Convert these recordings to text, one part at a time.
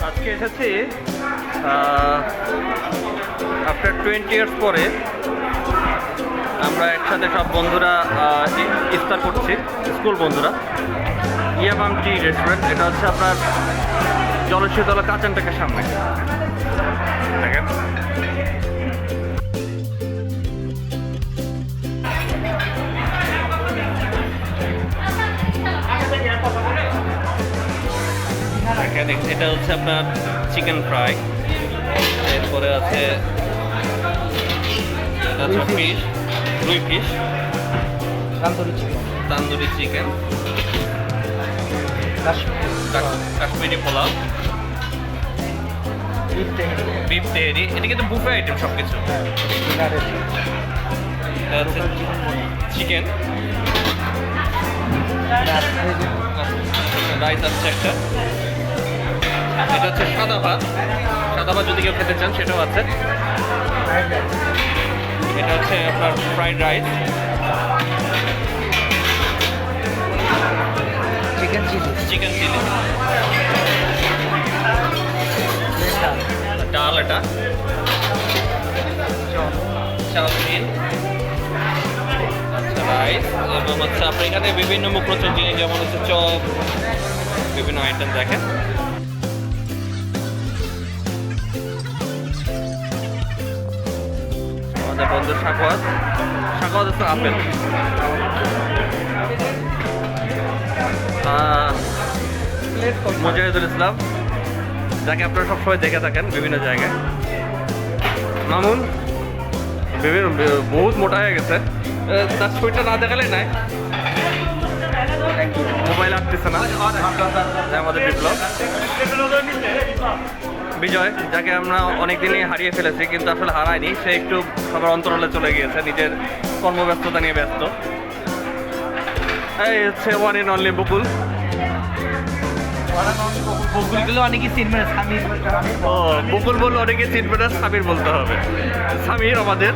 আজকে এসেছি after 20 years পরে আমরা একসাথে সব বন্ধুরা ইফতার করছি, স্কুল বন্ধুরা। ইয়াবাম টি রেস্টুরেন্ট, এটা হচ্ছে আপনার জলশীতলা কাঁচানটাকের সামনে। দেখেন এটা হচ্ছে আপনার চিকেন ফ্রাই, এরপরে আছে ফিশ, রুই fish, tandoori chicken, Kashmiri pulao, beef Tehri. এটা কিন্তু বুফে আইটেম সব কিছু। এটা হচ্ছে চিকেন, রাইস আছে একটা। এটা হচ্ছে সাদা ভাত, সাদা ভাত যদি কেউ খেতে চান সেটাও আছে। এটা হচ্ছে আপনার ফ্রাইড রাইস, চিকেন চিলি, ডাল, এটা চাউমিন, আচ্ছা রাইস, এবং হচ্ছে আপনার এখানে বিভিন্ন মুখরোচক জিনিস যেমন হচ্ছে চপ, বিভিন্ন আইটেম দেখেন। আমাদের বন্ধু সাকোয়াত হচ্ছে আপেল। মুজাহিদুল ইসলাম, যাকে আপনারা সবসময় দেখে থাকেন বিভিন্ন জায়গায়। মামুন বহুত মোটা হয়ে গেছে, তার শরীরটা না দেখালে নাই, মোবাইল আটতেছে না। আমাদের বিপ্লব, বিজয়, যাকে আমরা অনেকদিনই হারিয়ে ফেলেছি, কিন্তু আসলে হারায়নি, সে একটু সবার অন্তরালে চলে গিয়েছে, নিজের কর্মব্যস্ততা নিয়ে ব্যস্ত। এই হচ্ছে ওয়ান এন্ড অনলি বকুল। বকুল বললে অনেকে চিনবে না, সামির বলতে হবে। সামির আমাদের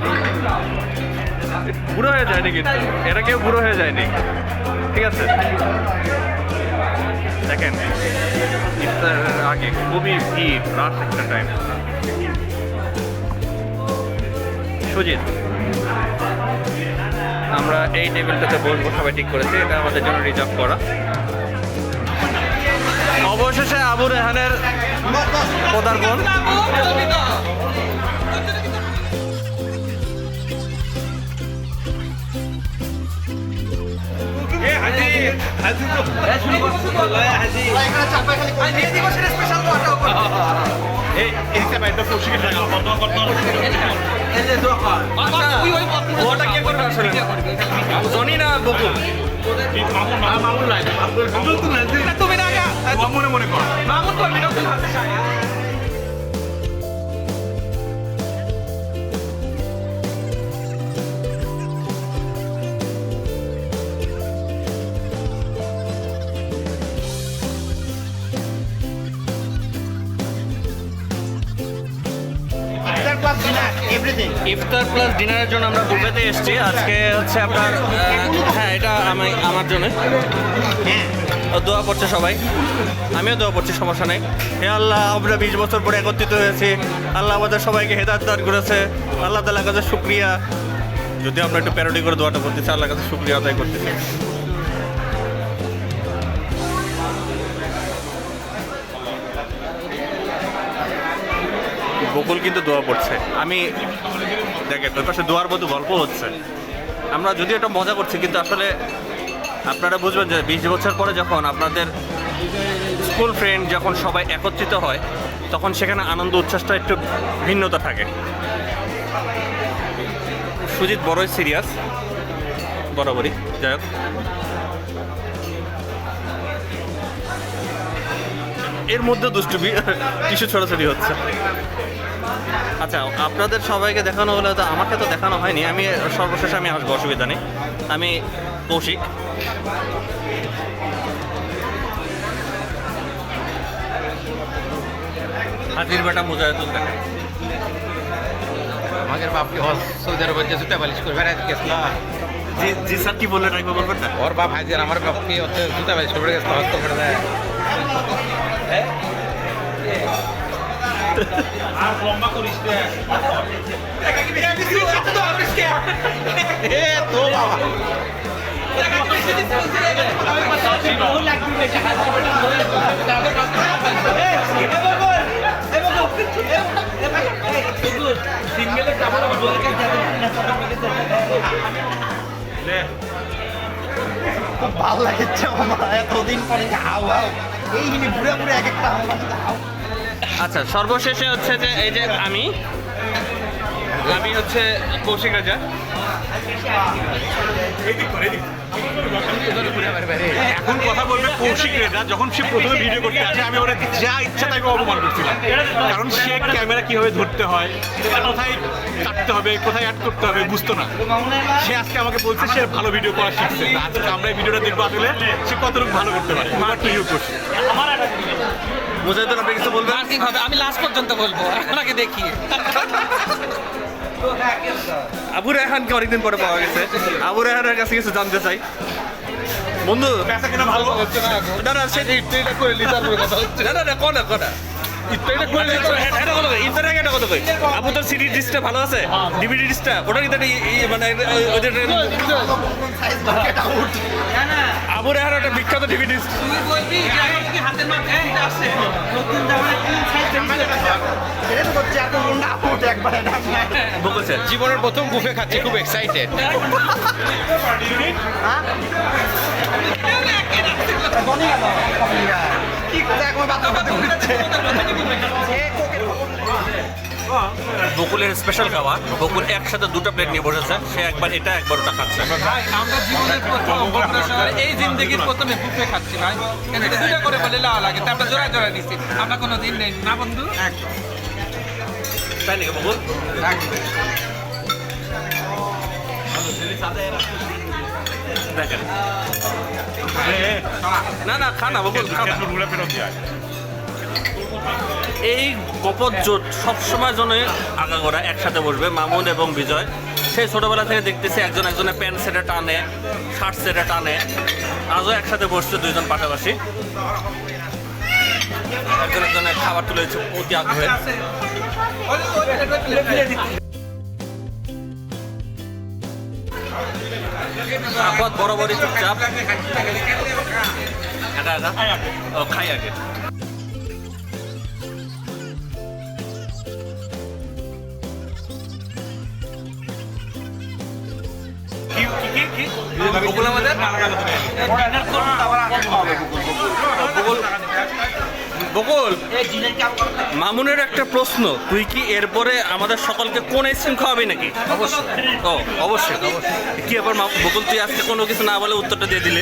বুড়ো হয়ে যায়নি, কিন্তু এরা কেউ বুড়ো হয়ে যায়নি, ঠিক আছে। দেখেন ইফতারের আগে খুবই ভিড়, রাত একটা টাইম। সুজিত, আমরা এই টেবিলটাতে বসবো, সবাই ঠিক করেছি, এটা আমাদের জন্য রিজার্ভ করা। অবশেষে আবু রেহানের পদার্পণ। জনি না বকুল, তুমি না মনে কর মামুন করবি না। ইফতার প্লাস ডিনারের জন্য আমরা বুফেতে এসেছি। আজকে হচ্ছে আপনার হ্যাঁ, এটা আমার জন্য দোয়া করছে সবাই, আমিও দোয়া করছি, সমস্যা নেই। হে আল্লাহ, আমরা 20 বছর পরে একত্রিত হয়েছি, আল্লাহ আমাদের সবাইকে হেদায়েত দান করেছে, আল্লাহ তাআলার কাছে শুকরিয়া। যদি আমরা একটু প্যারোডি করে দোয়াটা করতেছি, আল্লাহর কাছে শুকরিয়া আদায় করতেছি। বকুল কিন্তু দোয়া পড়ছে, আমি দেখেন ওই পাশে দোয়ার মতো গল্প হচ্ছে। আমরা যদিও এটা মজা করছি, কিন্তু আসলে আপনারা বুঝবেন যে 20 বছর পরে যখন আপনাদের স্কুল ফ্রেন্ড যখন সবাই একত্রিত হয়, তখন সেখানে আনন্দ উচ্ছ্বাসটা একটু ভিন্নতা থাকে। সুজিত বড়ই সিরিয়াস, বরাবরই। যাই হোক, এর মধ্যে দুষ্টুমি কিছু ছোটাছুটি হচ্ছে। আচ্ছা, আপনাদের সবাইকে দেখানো হলে তো, আমাকে তো দেখানো হয়নি, আমি সর্বশেষে আমি আসবো, অসুবিধা নেই। আমি কৌশিক, হাজির বেটা মুজাহিদুল। দেখেন আমাদের বাপকে সৌদি আরব যে জুতা বালিশ করে বেড়াতে গেছিল। জি জি স্যার, কি বললেন একবার বলবেন না? ওর বাপ হাজির, আমার বাপকে জুতা বালিশ করে গেছিল, হস্ত করে দেয়। আর লম্বা করিস না এ তো বাবা খুব ভালো লাগছে আমার এতদিন পরে হাও হাও এই ঘুরে ঘুরে এক একটা হাও। আচ্ছা সর্বশেষে হচ্ছে যে এই যে আমি হচ্ছে কৌশিক রাজা। এখন কথা বলবে কৌশিক রেজা। যখন সে প্রথমে ভিডিও করতে আসে আমি ওরা যা ইচ্ছা তাকে অপমান করছিলাম, কারণ সে ক্যামেরা কিভাবে ধরতে হয়, কোথায় কাটতে হবে, কোথায় অ্যাড করতে হবে বুঝতো না। সে আজকে আমাকে বলছে সে ভালো ভিডিও করা শিখছে। আজকে আমরা এই ভিডিওটা দেখবো আসলে সে কতটুকু ভালো করতে পারে। করছে মুজাহিদুল, আপনি কিছু বলবেন? আমি লাস্ট পর্যন্ত বলবো, এখন আগে দেখি। আবু রেহানকে অনেকদিন পরে পাওয়া গেছে। আবু রেহানের কাছে কিছু জানতে চাই। বন্ধু পেশা কিনা ভালো হচ্ছে না এখন। না না সে এটা করে লিটার কথা হচ্ছে। না না কোনা এটা কত কই? আবু তোর সিডি ডিসটা ভালো আছে? ডিভিডি ডিসটা ওটা কি মানে ওদের আবু রেহান একটা বিখ্যাত ডিভিডি ডিস। তুই বলবি যে আমার কি হাতের মাপে এটা আছে নতুন জামার তিন সাইজ এটা তো হচ্ছে এত মুন্ডা আউট একবারে না বলছে জীবনের প্রথম বুফে খাচ্ছি, খুব এক্সাইটেড। কি কথা এখন বাতা বাতা ঘুরছে বকুলের স্পেশাল খাবার। বকুল একসাথে দুটো প্লেট নিয়ে বসেছে, সে একবার এটা একবার ওটা খাচ্ছে। ভাই আমরা জীবনের প্রথম বগুড়া শহরে এই জিন্দেগির প্রথমে বুফে খাচ্ছি ভাই। কেন এটা দুটো করে বলে লাও লাগে, তারপর জোড়া জোড়া নিচ্ছি। আমরা কোনো দিন নেই না বন্ধু। তাই নাকি বকুল? দেখেন না না খানা বকুল খানা। এই গপত জোট সবসময় জন্য আগাগোড়া একসাথে বসবে, মামুন এবং বিজয়। সেই ছোটবেলা থেকে দেখতেছি একজন একজনের প্যান্ট সেটে টানে, শার্ট সেটে টানে। আজও একসাথে বসছে দুইজন পাশাপাশি, একজন একজনের খাবার তুলেছে অতি আগ্রহে। আপদ বরাবরই চুপচাপ। এটা ও খাই আগে। বকুল আমাদের বকুল, মামুনের একটা প্রশ্ন, তুই কি এরপরে আমাদের সকলকে কোন আইসক্রিম খাওয়াবি নাকি? অবশ্যই। ও অবশ্যই কি এবার বকুল তুই আজকে কোনো কিছু না বলে উত্তরটা দিয়ে দিলে?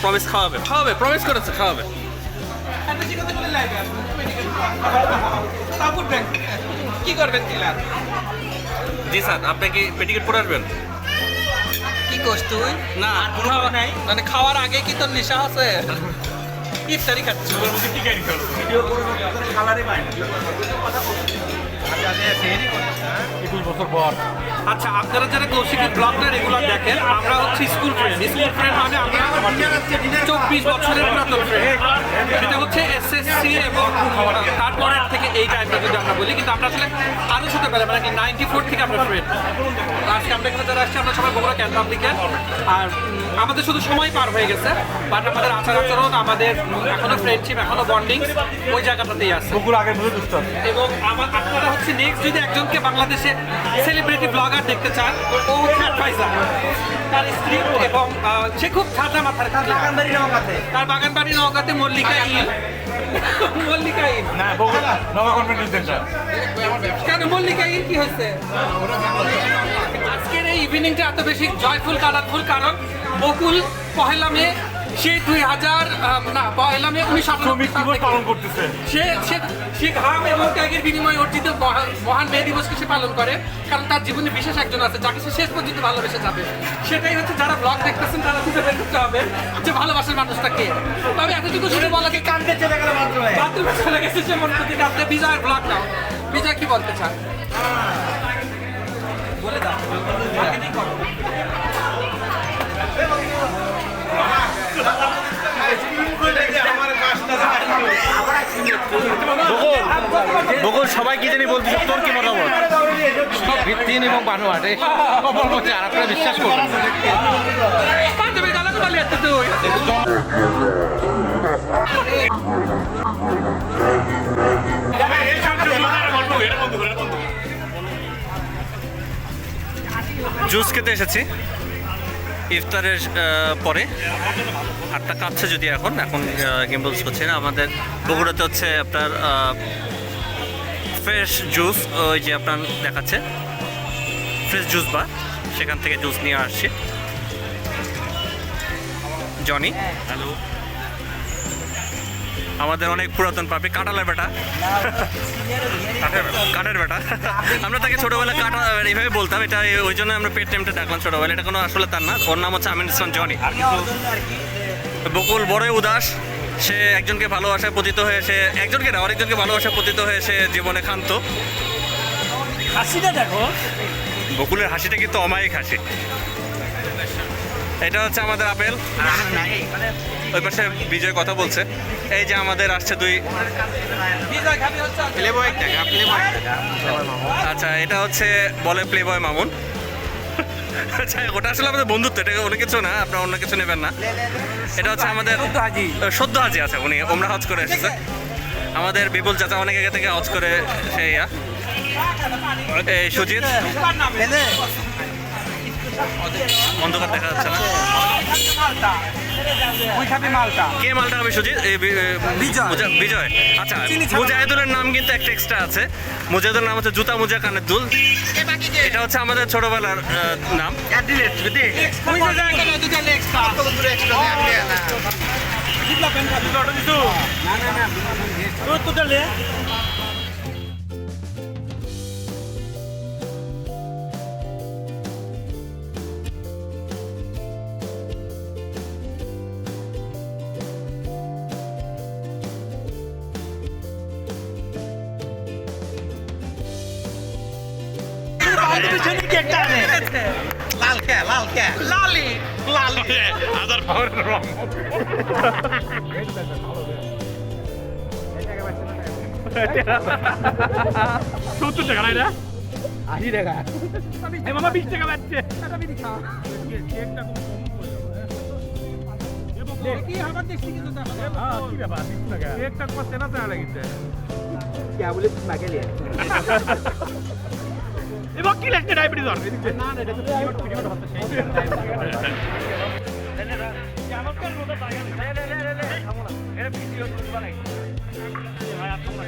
প্রমিস খাওয়াবে, প্রমিস করেছে খাওয়াবে। কি করবেন কিলার? জি স্যার, আপনি কি পেটিকেট পরে আসবেন? কি করছ তুই? না খাওয়া নাই মানে খাওয়ার আগে কি তোর নেশা আছে? ইফতারি খাচ্ছি। আচ্ছা, আপনারা যারা কৌশিকের ব্লগটা রেগুলার দেখেন, আমরা হচ্ছে স্কুল ফ্রেন্ড মানে আমরা 24 বছরের পুরাতন ফ্রেন্ড। এটা হচ্ছে এসএসসি এবং তারপরের থেকে এই টাইমটা যদি আমরা বলি, কিন্তু আমরা আসলে আরও ছোটবেলা মানে 94 থেকে আমরা ফ্রেন্ড। আজকে আমরা এখানে যারা আসছি আমরা সবাই বগুড়া ক্যান্ট পাবলিকের। আর আমাদের শুধু সময় পার হয়ে গেছে, বাট আমাদের আচার আচরণ, আমাদের এখনো ফ্রেন্ডশিপ, এখনো বন্ডিং ওই জায়গাটাতেই আছে। এবং আপনারা হচ্ছে নেক্সট যদি একজনকে বাংলাদেশে সেলিব্রিটি ব্লগার দেখতে চান, ও হচ্ছে অ্যাডভাইজার। তার স্ত্রী এবং সে খুব ঠান্ডা মাথার, তার বাগানবাড়ি নওগাঁতে মল্লিকা ইল। কেন মল্লিকা ইল কি হয়েছে? আজকের এই ইভিনিংটা এত বেশি জয়ফুল, কালারফুল কারণ বকুল পহেলা মে সে 1998 পালন করতেছে। সে ঘাম এবং ত্যাগের বিনিময়ে অর্জিত মহান মে দিবসকে সে পালন করে, কারণ তার জীবনে বিশেষ একজন আছে যাকে সে শেষ পর্যন্ত ভালোবেসে যাবে। সেটাই হচ্ছে যারা ব্লগ দেখতেছেন তারা খুঁজে বের করতে হবে যে ভালোবাসার মানুষটা কে। তবে এতটুকু শুধু বলাকে কান্দে চলে গেল, বাথরুমে চলে গেছে সে মনে করতে। আপনি বিজয়ের ব্লগ নাও, বিজয় কি বলতে চান বলে দাও। বকুল বকুল সবাই কি জানি বলছিস, তোর কি মতামত? সব ভিত্তিহীন এবং বানোয়াট এই খবর হচ্ছে, আর আপনারা বিশ্বাস করবেন তুমি গালাতে পারলি এত তুই জুস খেতে এসেছি ইফতারের পরে। হাতটা কাঁপছে যদি এখন গেমবলস হচ্ছে না। আমাদের বগুড়াতে হচ্ছে আপনার ফ্রেশ জুস, ওই যে আপনার দেখাচ্ছে ফ্রেশ জুস বার, সেখান থেকে জুস নিয়ে আসছি। জনি হ্যালো, আমাদের অনেক পুরাতন পাপি, কাঁঠালের বেটা, কাঠের বেটা। আমরা তাকে ছোটবেলা কাটা এইভাবে বলতাম, এটা ওই জন্য আমরা পেট টেমটা ডাকলাম ছোটবেলা। এটা কোনো আসলে তার না, ওর নাম হচ্ছে আমিন ইসলাম জনি। বকুল বড়ই উদাস, সে একজনকে ভালোবাসায় পতিত হয়ে, সে একজনকে না আরেকজনকে ভালোবাসায় পতিত হয়ে সে জীবনে ক্ষান্ত। হাসিটা দেখো, বকুলের হাসিটা কিন্তু অমায়িক হাসি। এটা হচ্ছে আমাদের আপেল, ওই পাশে বিজয় কথা বলছে। এই যে আমাদের আসছে দুই, আচ্ছা এটা হচ্ছে বলে প্লে বয় মামুন। আচ্ছা ওটা আসলে আমাদের বন্ধুত্ব, এটা অনেক কিছু না, আপনারা অন্য কিছু নেবেন না। এটা হচ্ছে আমাদের সদ্য হাজি আছে, উনি ওমরা হজ করে এসেছে। আমাদের বিপুল চাচা অনেক আগে থেকে হজ করে সেই এই সুজিত, অন্ধকার দেখা যাচ্ছে না। কে মালটা হবে? সুজিত, বিজয়। আচ্ছা মুজাহিদুলের নাম কিন্তু একটা এক্সট্রা আছে, মুজাহিদুলের নাম হচ্ছে জুতা মুজা কানের দুল। এটা হচ্ছে আমাদের ছোটবেলার নাম। লাল কে লালি লালি হাজার পাওয়ারের রং। সত্তর টাকা না এটা? 80 টাকা। এই মামা 20 টাকা পাচ্ছে। কেকটা করছে না তাহলে কিন্তু क्या बोले मागे लिए এবার কি লাগছে ডায়াবেটিস আর ना ना এটা তো পিরিয়ড হচ্ছে সেই আমাদের রোদে টাকা নেই। থামো না, এটা ভিডিও বানাই ভাই, আপনারা